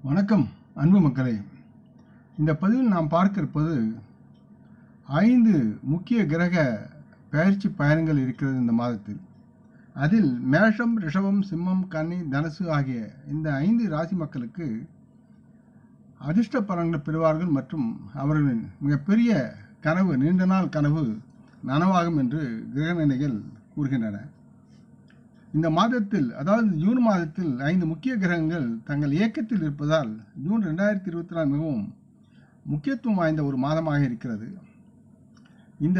வணக்கம் அன்பு மக்களே. இந்த பதிவில் நாம் பார்க்க இருப்பது 5 முக்கிய கிரக பெயர்ச்சி பயணங்கள் இருக்கிறது இந்த மாதத்தில். அதில் மேஷம், ரிஷபம், சிம்மம், கன்னி, தனுசு ஆகிய இந்த 5 ராசி மக்களுக்கு அதிர்ஷ்ட பலன்களை பெறுவார்கள் மற்றும் அவர்களின் மிகப்பெரிய கனவு, நீண்ட நாள் கனவு நனவாகும் என்று கிரகநிலைகள் கூறுகின்றன. இந்த மாதத்தில், அதாவது ஜூன் மாதத்தில் 5 முக்கிய கிரகங்கள் தங்கள் இயக்கத்தில் இருப்பதால் ஜூன் 2024 மிகவும் முக்கியத்துவம் வாய்ந்த ஒரு மாதமாக இருக்கிறது. இந்த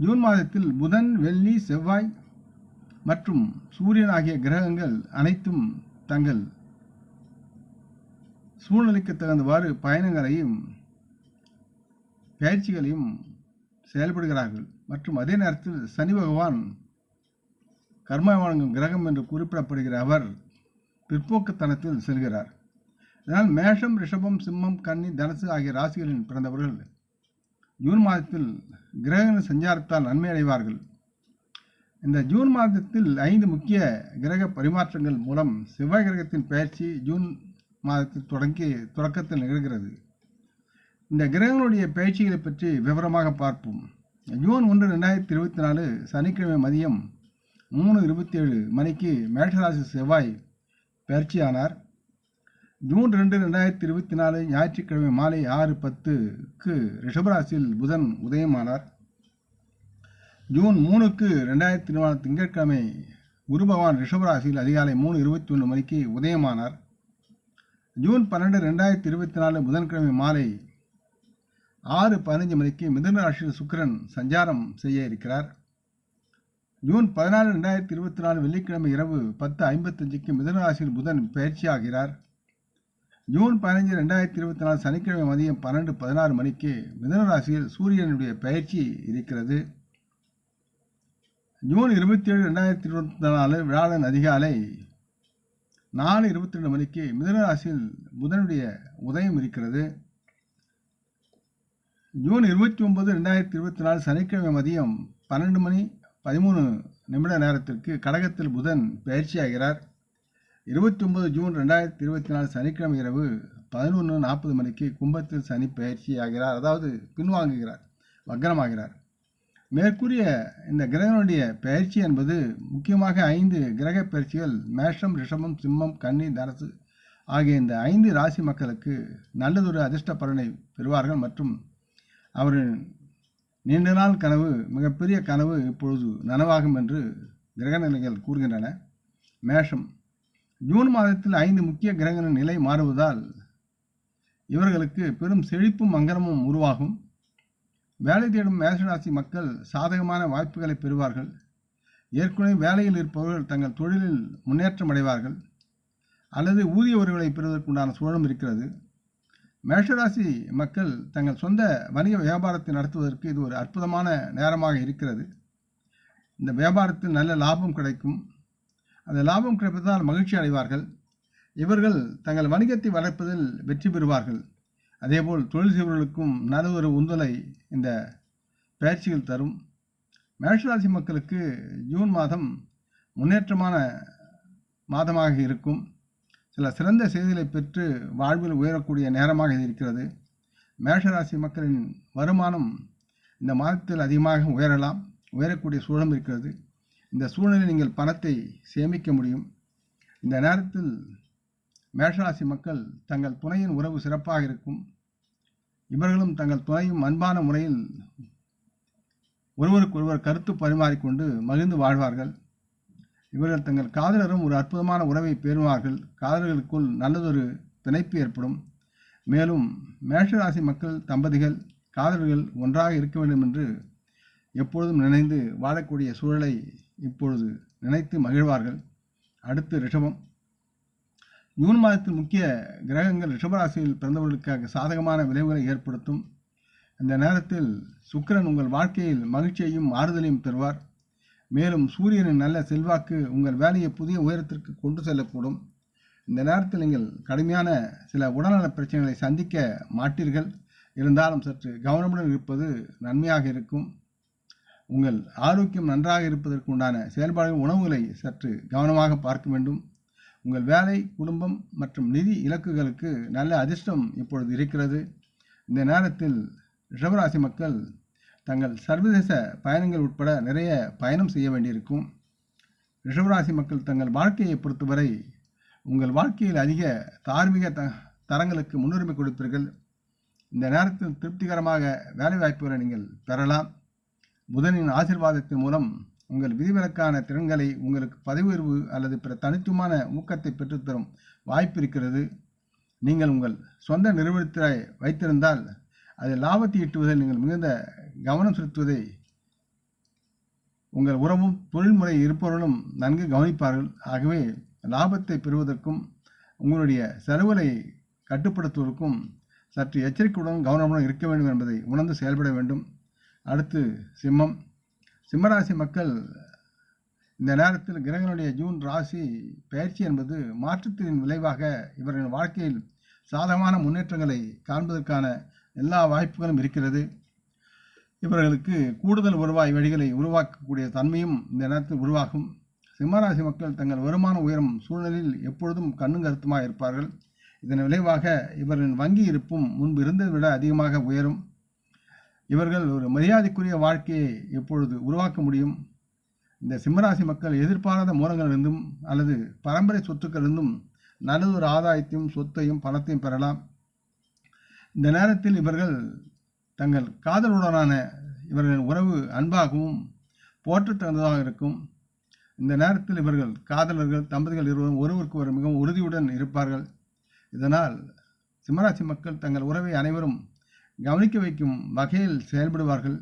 ஜூன் மாதத்தில் புதன், வெள்ளி, செவ்வாய் மற்றும் சூரியன் ஆகிய கிரகங்கள் அனைத்தும் தங்கள் சூழ்நிலைக்கு தகுந்தவாறு பயணங்களையும் பயிற்சிகளையும் செயல்படுகிறார்கள். மற்றும் அதே நேரத்தில் சனி பகவான் கர்மா வழங்கும் கிரகம் என்று குறிப்பிடப்படுகிற அவர் பிற்போக்குத்தனத்தில் செல்கிறார். இதனால் மேஷம், ரிஷபம், சிம்மம், கன்னி, தனுசு ஆகிய ராசிகளில் பிறந்தவர்கள் ஜூன் மாதத்தில் கிரக சஞ்சாரத்தால் நன்மை அடைவார்கள். இந்த ஜூன் மாதத்தில் 5 முக்கிய கிரக பரிமாற்றங்கள் மூலம் செவ்வாய் கிரகத்தின் பயிற்சி ஜூன் மாதத்தில் தொடக்கத்தில் நிகழ்கிறது. இந்த கிரகங்களுடைய பயிற்சிகளை பற்றி விவரமாக பார்ப்போம். ஜூன் 1, 2024 சனிக்கிழமை மதியம் 3:27 மணிக்கு மேஷராசி செவ்வாய் பயிற்சியானார். ஜூன் 2, 2024 ஞாயிற்றுக்கிழமை மாலை 6:10க்கு ரிஷபராசியில் புதன் உதயமானார். ஜூன் 3, 2024 திங்கட்கிழமை குரு பகவான் ரிஷபராசியில் அதிகாலை 3:21 மணிக்கு உதயமானார். ஜூன் 12, 2024 புதன்கிழமை மாலை 6:15 மணிக்கு மிதுன ராசியில் சுக்கிரன் சஞ்சாரம் செய்ய இருக்கிறார். ஜூன் 14, 2024 வெள்ளிக்கிழமை இரவு 10:55க்கு மிதுன ராசியில் புதன் பயிற்சியாகிறார். ஜூன் 15, 2024 சனிக்கிழமை மதியம் 12:16 மணிக்கு மிதுன ராசியில் சூரியனுடைய பயிற்சி இருக்கிறது. ஜூன் 27, 2024 வியாழன் அதிகாலை 4:22 மணிக்கு மிதுன ராசியில் புதனுடைய உதயம் இருக்கிறது. ஜூன் 29, 2024 சனிக்கிழமை மதியம் 12:13 நேரத்திற்கு கடகத்தில் புதன் பயிற்சியாகிறார். 29 ஜூன் 2024 சனிக்கிழமை இரவு 11:40 மணிக்கு கும்பத்தில் சனி பயிற்சியாகிறார், அதாவது பின்வாங்குகிறார், வக்ரமாகிறார். மேற்கூறிய இந்த கிரகனுடைய பயிற்சி என்பது முக்கியமாக 5 கிரக பயிற்சிகள் மேஷம், ரிஷபம், சிம்மம், கன்னி, தனுசு ஆகிய இந்த 5 ராசி மக்களுக்கு நல்லதொரு அதிர்ஷ்ட பலனை பெறுவார்கள் மற்றும் அவரின் நீண்ட நாள் கனவு, மிகப்பெரிய கனவு இப்பொழுது நனவாகும் என்று கிரகநிலைகள் கூறுகின்றன. மேஷம், ஜூன் மாதத்தில் 5 முக்கிய கிரகங்களின் நிலை மாறுவதால் இவர்களுக்கு பெரும் செழிப்பும் மங்களமும் உருவாகும். வேலை தேடும் மேஷராசி மக்கள் சாதகமான வாய்ப்புகளை பெறுவார்கள். ஏற்கனவே வேலையில் இருப்பவர்கள் தங்கள் தொழிலில் முன்னேற்றம் அடைவார்கள் அல்லது ஊதிய உறவுகளை பெறுவதற்குண்டான சூழலும் இருக்கிறது. மேஷராசி மக்கள் தங்கள் சொந்த வணிக வியாபாரத்தை நடத்துவதற்கு இது ஒரு அற்புதமான நேரமாக இருக்கிறது. இந்த வியாபாரத்தில் நல்ல லாபம் கிடைக்கும். அந்த லாபம் கிடைப்பதால் மகிழ்ச்சி அடைவார்கள். இவர்கள் தங்கள் வணிகத்தை வளர்ப்பதில் வெற்றி பெறுவார்கள். அதேபோல் தொழில் செய்வர்களுக்கும் நல்ல ஒரு உந்துதலை இந்த பயிற்சிகள் தரும். மேஷராசி மக்களுக்கு ஜூன் மாதம் முன்னேற்றமான மாதமாக இருக்கும். சில சிறந்த செய்திகளை பெற்று வாழ்வில் உயரக்கூடிய நேரமாக இருக்கிறது. மேஷராசி மக்களின் வருமானம் இந்த மாதத்தில் அதிகமாக உயரக்கூடிய சூழலும் இருக்கிறது. இந்த சூழ்நிலையில் நீங்கள் பணத்தை சேமிக்க முடியும். இந்த நேரத்தில் மேஷராசி மக்கள் தங்கள் துணையின் உறவு சிறப்பாக இருக்கும். இவர்களும் தங்கள் துணையும் அன்பான முறையில் ஒருவருக்கொருவர் கருத்து பரிமாறிக்கொண்டு மகிழ்ந்து வாழ்வார்கள். இவர்கள் தங்கள் காதலரும் ஒரு அற்புதமான உறவை பெறுவார்கள். காதலர்களுக்குள் நல்லதொரு பிணைப்பு ஏற்படும். மேலும் மேஷராசி மக்கள் தம்பதிகள், காதலர்கள் ஒன்றாக இருக்க வேண்டும் என்று எப்பொழுதும் நினைந்து வாழக்கூடிய சூழலை இப்பொழுது நினைத்து மகிழ்வார்கள். அடுத்து ரிஷபம், ஜூன் மாதத்தில் முக்கிய கிரகங்கள் ரிஷபராசியில் பிறந்தவர்களுக்காக சாதகமான விளைவுகளை ஏற்படுத்தும். இந்த நேரத்தில் சுக்கிரன் உங்கள் வாழ்க்கையில் மகிழ்ச்சியையும் ஆறுதலையும் தருவார். மேலும் சூரியனின் நல்ல செல்வாக்கு உங்கள் வேலையை புதிய உயரத்திற்கு கொண்டு செல்லக்கூடும். இந்த நேரத்தில் நீங்கள் கடுமையான சில உடல்நல பிரச்சனைகளை சந்திக்க மாட்டீர்கள். இருந்தாலும் சற்று கவனமுடன் இருப்பது நன்மையாக இருக்கும். உங்கள் ஆரோக்கியம் நன்றாக இருப்பதற்கு உண்டான செயல்பாடுகள், உணவுகளை சற்று கவனமாக பார்க்க வேண்டும். உங்கள் வேலை, குடும்பம் மற்றும் நிதி இலக்குகளுக்கு நல்ல அதிர்ஷ்டம் இப்பொழுது இருக்கிறது. இந்த நேரத்தில் ரிஷபராசி மக்கள் தங்கள் சர்வதேச பயணங்கள் உட்பட நிறைய பயணம் செய்ய வேண்டியிருக்கும். ரிஷபராசி மக்கள் தங்கள் வாழ்க்கையை பொறுத்தவரை உங்கள் வாழ்க்கையில் அதிக தார்மீக தரங்களுக்கு முன்னுரிமை கொடுப்பீர்கள். இந்த நேரத்தில் திருப்திகரமாக வேலைவாய்ப்புகளை நீங்கள் பெறலாம். புதனின் ஆசீர்வாதத்தின் மூலம் உங்கள் விதிவிலக்கான திறன்களை உங்களுக்கு பதவி உயர்வு அல்லது பிற தனித்துவமான ஊக்கத்தை பெற்றுத்தரும் வாய்ப்பு இருக்கிறது. நீங்கள் உங்கள் சொந்த நிறுவனத்தை வைத்திருந்தால் அதில் லாபத்தை ஈட்டுவதில் நீங்கள் மிகுந்த கவனம் செலுத்துவதை உங்கள் உறவும் தொழில்முறை இருப்பவர்களும் நன்கு கவனிப்பார்கள். ஆகவே லாபத்தை பெறுவதற்கும் உங்களுடைய செலவுகளை கட்டுப்படுத்துவதற்கும் சற்று எச்சரிக்கையுடன் கவனமுடன் இருக்க வேண்டும் என்பதை உணர்ந்து செயல்பட வேண்டும். அடுத்து சிம்மம். சிம்மராசி மக்கள் இந்த நேரத்தில் கிரகங்களுடைய ஜூன் ராசி பயிற்சி என்பது மாற்றத்தின் விளைவாக இவர்களின் வாழ்க்கையில் சாதகமான முன்னேற்றங்களை காண்பதற்கான எல்லா வாய்ப்புகளும் இருக்கிறது. இவர்களுக்கு கூடுதல் வருவாய் வழிகளை உருவாக்கக்கூடிய தன்மையும் இந்த நேரத்தில் உருவாகும். சிம்மராசி மக்கள் தங்கள் வருமான உயரும் சூழ்நிலையில் எப்பொழுதும் கண்ணும் கருத்துமாக இருப்பார்கள். இதன் விளைவாக இவர்களின் வங்கி இருப்பும் முன்பு இருந்ததை விட அதிகமாக உயரும். இவர்கள் ஒரு மரியாதைக்குரிய வாழ்க்கையை எப்பொழுது உருவாக்க முடியும். இந்த சிம்மராசி மக்கள் எதிர்பாராத மூலங்களிலிருந்தும் அல்லது பரம்பரை சொத்துக்களிலிருந்தும் நல்லதொரு ஆதாயத்தையும் சொத்தையும் பணத்தையும் பெறலாம். இந்த நேரத்தில் இவர்கள் தங்கள் காதலுடனான இவர்களின் உறவு அன்பாகவும் போற்றத்தகுந்ததாக இருக்கும். இந்த நேரத்தில் இவர்கள் காதலர்கள் தம்பதிகள் இருவரும் ஒருவருக்கு ஒரு மிகவும் உறுதியுடன் இருப்பார்கள். இதனால் சிம்மராசி மக்கள் தங்கள் உறவை அனைவரும் கவனிக்க வைக்கும் வகையில் செயல்படுவார்கள்.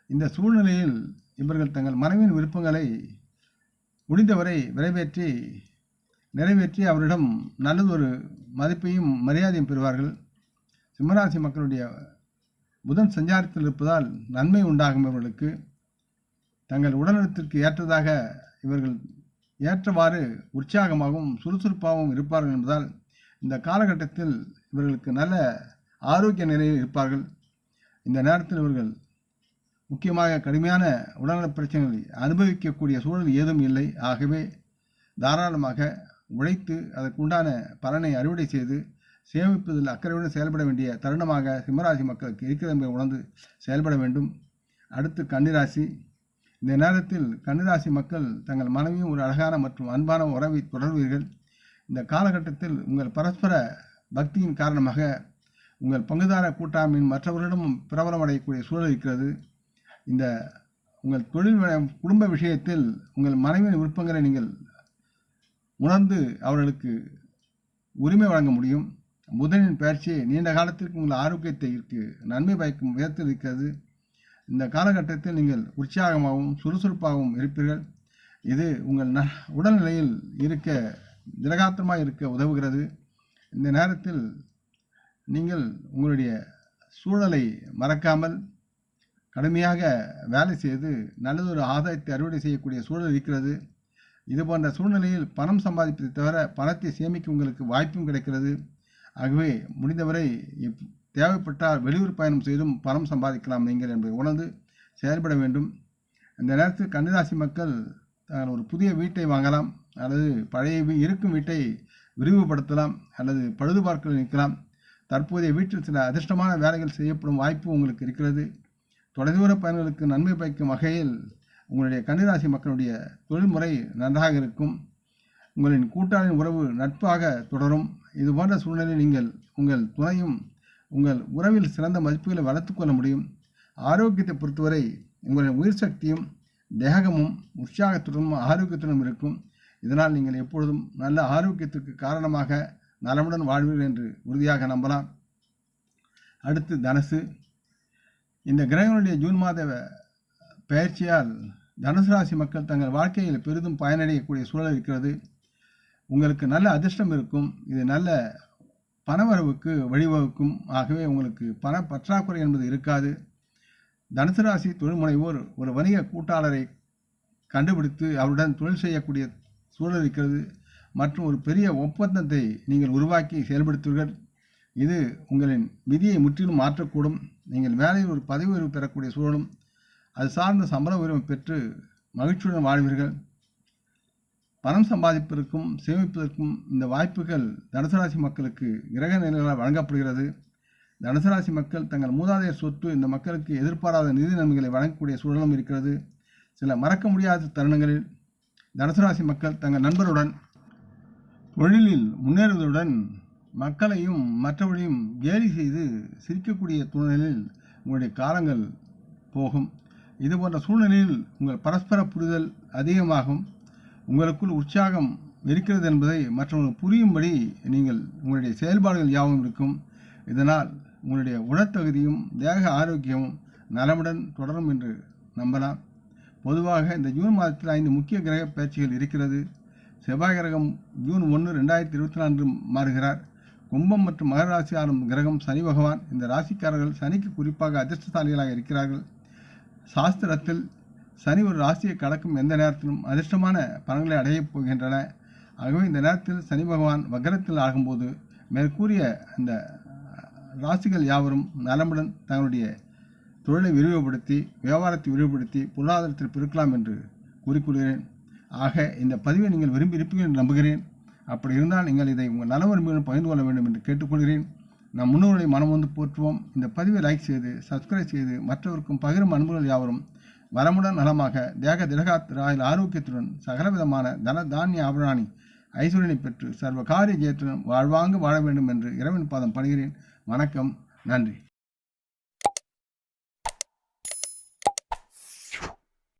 இந்த சூழ்நிலையில் இவர்கள் தங்கள் மனைவியின் விருப்பங்களை முடிந்தவரை நிறைவேற்றி அவரிடம் நல்லதொரு மதிப்பையும் மரியாதையும் பெறுவார்கள். சிம்மராசி மக்களுடைய புதன் சஞ்சாரத்தில் இருப்பதால் நன்மை உண்டாகும். இவர்களுக்கு தங்கள் உடல்நலத்திற்கு ஏற்றதாக இவர்கள் ஏற்றவாறு உற்சாகமாகவும் சுறுசுறுப்பாகவும் இருப்பார்கள் என்பதால் இந்த காலகட்டத்தில் இவர்களுக்கு நல்ல ஆரோக்கிய நிலையில் இருப்பார்கள். இந்த நேரத்தில் இவர்கள் முக்கியமாக கடுமையான உடல்நலப் பிரச்சனைகளை அனுபவிக்கக்கூடிய சூழல் ஏதும் இல்லை. ஆகவே தாராளமாக உழைத்து அதற்குண்டான பலனை அறுவடை செய்து சேமிப்பதில் அக்கறையுடன் செயல்பட வேண்டிய தருணமாக சிம்மராசி மக்களுக்கு இருக்கிறது என்பதை உணர்ந்து செயல்பட வேண்டும். அடுத்து கன்னிராசி. இந்த நேரத்தில் கன்னிராசி மக்கள் தங்கள் மனைவியும் ஒரு அழகான மற்றும் அன்பான உறவை தொடர்வீர்கள். இந்த காலகட்டத்தில் உங்கள் பரஸ்பர பக்தியின் காரணமாக உங்கள் பங்குதார கூட்டாமையின் மற்றவர்களிடம் பிரபலமடையக்கூடிய சூழல் இருக்கிறது. இந்த உங்கள் குடும்ப விஷயத்தில் உங்கள் மனைவியின் விருப்பங்களை நீங்கள் உணர்ந்து அவர்களுக்கு உரிமை வழங்க முடியும். புதனின் பயிற்சி நீண்ட காலத்திற்கு உங்கள் ஆரோக்கியத்திற்கு நன்மை பயக்கும் விதத்தில் இருக்கிறது. இந்த காலகட்டத்தில் நீங்கள் உற்சாகமாகவும் சுறுசுறுப்பாகவும் இருப்பீர்கள். இது உங்கள் உடல்நிலையில் இருக்க திடகாத்திரமாக இருக்க உதவுகிறது. இந்த நேரத்தில் நீங்கள் உங்களுடைய சூழலை மறக்காமல் கடுமையாக வேலை செய்து நல்லதொரு ஆதாயத்தை அறுவடை செய்யக்கூடிய சூழல் இருக்கிறது. இது போன்ற சூழ்நிலையில் பணம் சம்பாதிப்பதை தவிர பணத்தை சேமிக்க உங்களுக்கு வாய்ப்பும் கிடைக்கிறது. ஆகவே முடிந்தவரை தேவைப்பட்டால் வெளியூர் பயணம் செய்தும் பணம் சம்பாதிக்கலாம் நீங்கள் என்பதை உணர்ந்து செயல்பட வேண்டும். இந்த நேரத்தில் கன்னிராசி மக்கள் ஒரு புதிய வீட்டை வாங்கலாம், அல்லது பழைய இருக்கும் வீட்டை விரிவுபடுத்தலாம், அல்லது பழுது பார்க்க நிற்கலாம். தற்போதைய வீட்டில் சில அதிர்ஷ்டமான வேலைகள் செய்யப்படும் வாய்ப்பு உங்களுக்கு இருக்கிறது. தொலைதூர பயணங்களுக்கு நன்மை பயக்கும் வகையில் உங்களுடைய கன்னிராசி மக்களுடைய தொழில்முறை நன்றாக இருக்கும். உங்களின் கூட்டாளின் உறவு நட்பாக தொடரும். இது போன்ற சூழ்நிலையில் நீங்கள் உங்கள் துணையும் உங்கள் உறவில் சிறந்த மதிப்புகளை வளர்த்து கொள்ள முடியும். ஆரோக்கியத்தை பொறுத்தவரை உங்களின் உயிர் சக்தியும் தேகமும் உற்சாகத்துடனும் ஆரோக்கியத்துடனும் இருக்கும். இதனால் நீங்கள் எப்பொழுதும் நல்ல ஆரோக்கியத்திற்கு காரணமாக நலமுடன் வாழ்வீர்கள் என்று உறுதியாக நம்பலாம். அடுத்து தனுசு. இந்த கிரகங்களுடைய ஜூன் மாத பயிற்சியால் தனுசு ராசி மக்கள் தங்கள் வாழ்க்கையில் பெரிதும் பயனடையக்கூடிய சூழல் இருக்கிறது. உங்களுக்கு நல்ல அதிர்ஷ்டம் இருக்கும். இது நல்ல பணவரவுக்கு வழிவகுக்கும். ஆகவே உங்களுக்கு பண பற்றாக்குறை என்பது இருக்காது. தனுசு ராசி தொழில் முனைவோர் ஒரு வணிக கூட்டாளரை கண்டுபிடித்து அவருடன் தொழில் செய்யக்கூடிய சூழல் இருக்கிறது. மற்றும் ஒரு பெரிய ஒப்பந்தத்தை நீங்கள் உருவாக்கி செயல்படுத்துவீர்கள். இது உங்களின் விதியை முற்றிலும் மாற்றக்கூடும். நீங்கள் வேலையில் ஒரு பதவி உயர்வு பெறக்கூடிய சூழலும் அது சார்ந்த சம்பள உயர்வை பெற்று மகிழ்ச்சியுடன் வாழ்வீர்கள். பணம் சம்பாதிப்பதற்கும் சேமிப்பதற்கும் இந்த வாய்ப்புகள் தனுசு ராசி மக்களுக்கு கிரக நிலைகளால் வழங்கப்படுகிறது. தனுசு ராசி மக்கள் தங்கள் மூதாதையர் சொத்து இந்த மக்களுக்கு எதிர்பாராத நிதி நன்மைகளை வழங்கக்கூடிய சூழலும் இருக்கிறது. சில மறக்க முடியாத தருணங்களில் தனுசு ராசி மக்கள் தங்கள் நண்பருடன் தொழிலில் முன்னேறுவதுடன் மக்களையும் மற்றவர்களையும் கேலி செய்து சிரிக்கக்கூடிய சூழ்நிலையில் உங்களுடைய காலங்கள் போகும். இதுபோன்ற சூழ்நிலையில் உங்கள் பரஸ்பர புரிதல் அதிகமாகும். உங்களுக்குள் உற்சாகம் இருக்கிறது என்பதை மற்றவர்களுக்கு புரியும்படி நீங்கள் உங்களுடைய செயல்பாடுகள் யாவும் இருக்கும். இதனால் உங்களுடைய உடற்தகுதியும் தேக ஆரோக்கியமும் நலமுடன் தொடரும் என்று நம்பலாம். பொதுவாக இந்த ஜூன் மாதத்தில் 5 முக்கிய கிரக பயிற்சிகள் இருக்கிறது. செவ்வாய் கிரகம் ஜூன் 1, 2024 மாறுகிறார். கும்பம் மற்றும் மகர ராசி ஆளும் கிரகம் சனி பகவான். இந்த ராசிக்காரர்கள் சனிக்கு குறிப்பாக அதிர்ஷ்டசாலிகளாக இருக்கிறார்கள். சாஸ்திரத்தில் சனி ஒரு ராசியை கடக்கும் எந்த நேரத்திலும் அதிர்ஷ்டமான பலன்களை அடையப் போகின்றன. ஆகவே இந்த நேரத்தில் சனி பகவான் வக்ரத்தில் ஆகும்போது மேற்கூறிய அந்த ராசிகள் யாவரும் நலமுடன் தங்களுடைய தொழிலை விரிவுபடுத்தி வியாபாரத்தை விரிவுபடுத்தி பொருளாதாரத்தில் பெருக்கலாம் என்று கூறிக்கொள்கிறேன். ஆக இந்த பதிவை நீங்கள் விரும்பி இருப்பீர்கள் என்று நம்புகிறேன். அப்படி இருந்தால் நீங்கள் இதை உங்கள் நல விரும்பியுடன் பகிர்ந்து கொள்ள வேண்டும் என்று கேட்டுக்கொள்கிறேன். நம் முன்னோர்களை மனம் வந்து போற்றுவோம். இந்த பதிவை லைக் செய்து சப்ஸ்கிரைப் செய்து மற்றவருக்கும் பகிரும் அன்புகள் யாவரும் வரமுடன் நலமாக தேக திடகாத்திராயில் ஆரோக்கியத்துடன் சகலவிதமான தன தானிய ஆபராணி ஐஸ்வர்யனை பெற்று சர்வ காரிய ஜெயத்துடன் வாழ்வாங்கு வாழ வேண்டும் என்று இறைவன் பாதம் பணிகிறேன். வணக்கம். நன்றி.